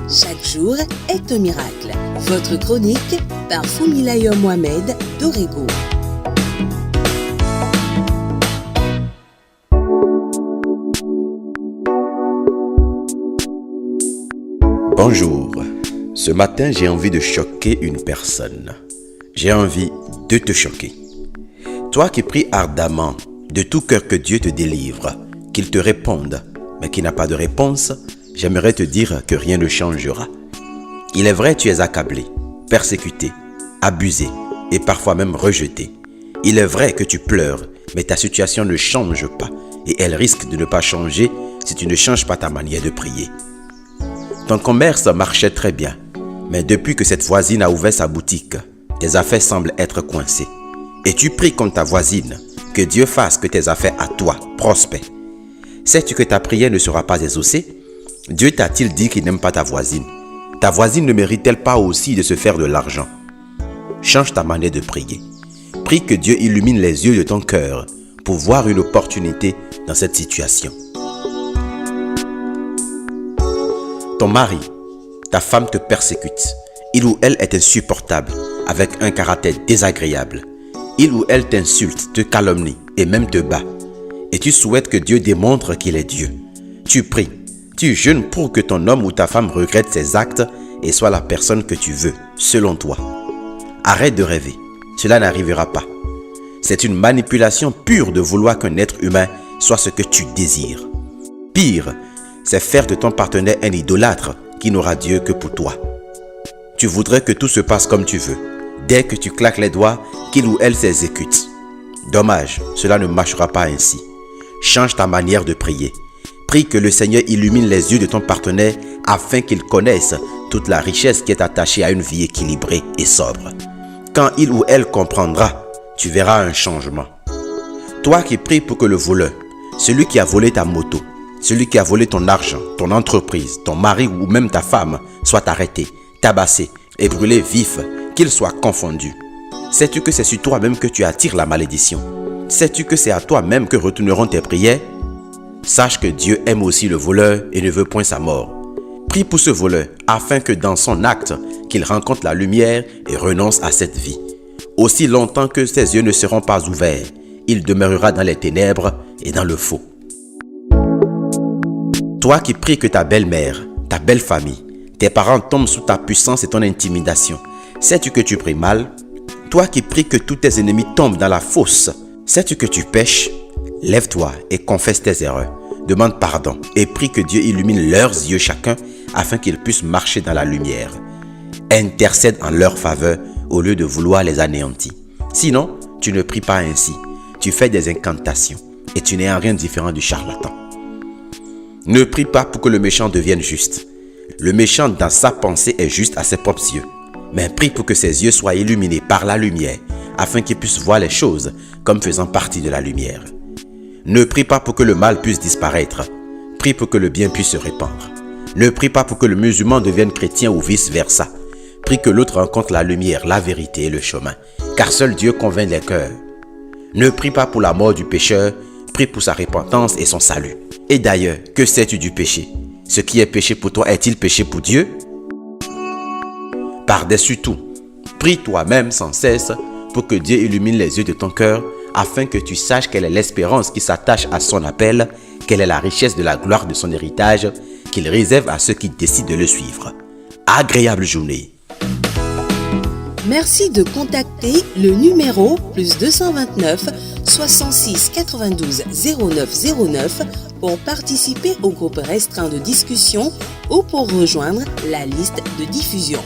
Chaque jour est un miracle. Votre chronique par Foumilayo Mohamed d'Orego. Bonjour. Ce matin, j'ai envie de choquer une personne. J'ai envie de te choquer. Toi qui pries ardemment, de tout cœur que Dieu te délivre, qu'il te réponde, mais qui n'a pas de réponse, j'aimerais te dire que rien ne changera. Il est vrai, tu es accablé, persécuté, abusé et parfois même rejeté. Il est vrai que tu pleures, mais ta situation ne change pas et elle risque de ne pas changer si tu ne changes pas ta manière de prier. Ton commerce marchait très bien, mais depuis que cette voisine a ouvert sa boutique, tes affaires semblent être coincées. Et tu pries contre ta voisine, que Dieu fasse que tes affaires à toi prospèrent. Sais-tu que ta prière ne sera pas exaucée? Dieu t'a-t-il dit qu'il n'aime pas ta voisine? Ta voisine ne mérite-t-elle pas aussi de se faire de l'argent? Change ta manière de prier. Prie que Dieu illumine les yeux de ton cœur pour voir une opportunité dans cette situation. Ton mari, ta femme te persécute. Il ou elle est insupportable, avec un caractère désagréable. Il ou elle t'insulte, te calomnie et même te bat. Et tu souhaites que Dieu démontre qu'il est Dieu. Tu pries, tu jeûnes pour que ton homme ou ta femme regrette ses actes et soit la personne que tu veux, selon toi. Arrête de rêver, cela n'arrivera pas. C'est une manipulation pure de vouloir qu'un être humain soit ce que tu désires. Pire, c'est faire de ton partenaire un idolâtre qui n'aura Dieu que pour toi. Tu voudrais que tout se passe comme tu veux. Dès que tu claques les doigts, qu'il ou elle s'exécute. Dommage, cela ne marchera pas ainsi. Change ta manière de prier. Prie que le Seigneur illumine les yeux de ton partenaire afin qu'il connaisse toute la richesse qui est attachée à une vie équilibrée et sobre. Quand il ou elle comprendra, tu verras un changement. Toi qui pries pour que le voleur, celui qui a volé ta moto, celui qui a volé ton argent, ton entreprise, ton mari ou même ta femme, soit arrêté, tabassé et brûlé vif, qu'il soit confondu. Sais-tu que c'est sur toi-même que tu attires la malédiction? Sais-tu que c'est à toi-même que retourneront tes prières? Sache que Dieu aime aussi le voleur et ne veut point sa mort. Prie pour ce voleur afin que dans son acte, qu'il rencontre la lumière et renonce à cette vie. Aussi longtemps que ses yeux ne seront pas ouverts, il demeurera dans les ténèbres et dans le faux. Toi qui pries que ta belle-mère, ta belle-famille, tes parents tombent sous ta puissance et ton intimidation, sais-tu que tu pries mal? Toi qui pries que tous tes ennemis tombent dans la fosse, sais-tu que tu pèches? Lève-toi et confesse tes erreurs. Demande pardon et prie que Dieu illumine leurs yeux chacun afin qu'ils puissent marcher dans la lumière. Intercède en leur faveur au lieu de vouloir les anéantir. Sinon, tu ne pries pas ainsi. Tu fais des incantations et tu n'es en rien différent du charlatan. Ne prie pas pour que le méchant devienne juste. Le méchant dans sa pensée est juste à ses propres yeux. Mais prie pour que ses yeux soient illuminés par la lumière, afin qu'il puisse voir les choses comme faisant partie de la lumière. Ne prie pas pour que le mal puisse disparaître. Prie pour que le bien puisse se répandre. Ne prie pas pour que le musulman devienne chrétien ou vice-versa. Prie que l'autre rencontre la lumière, la vérité et le chemin, car seul Dieu convainc les cœurs. Ne prie pas pour la mort du pécheur, prie pour sa repentance et son salut. Et d'ailleurs, que sais-tu du péché? Ce qui est péché pour toi est-il péché pour Dieu? Par-dessus tout, prie toi-même sans cesse pour que Dieu illumine les yeux de ton cœur afin que tu saches quelle est l'espérance qui s'attache à son appel, quelle est la richesse de la gloire de son héritage qu'il réserve à ceux qui décident de le suivre. Agréable journée. Merci de contacter le numéro +229 66 92 09 09 pour participer au groupe restreint de discussion ou pour rejoindre la liste de diffusion.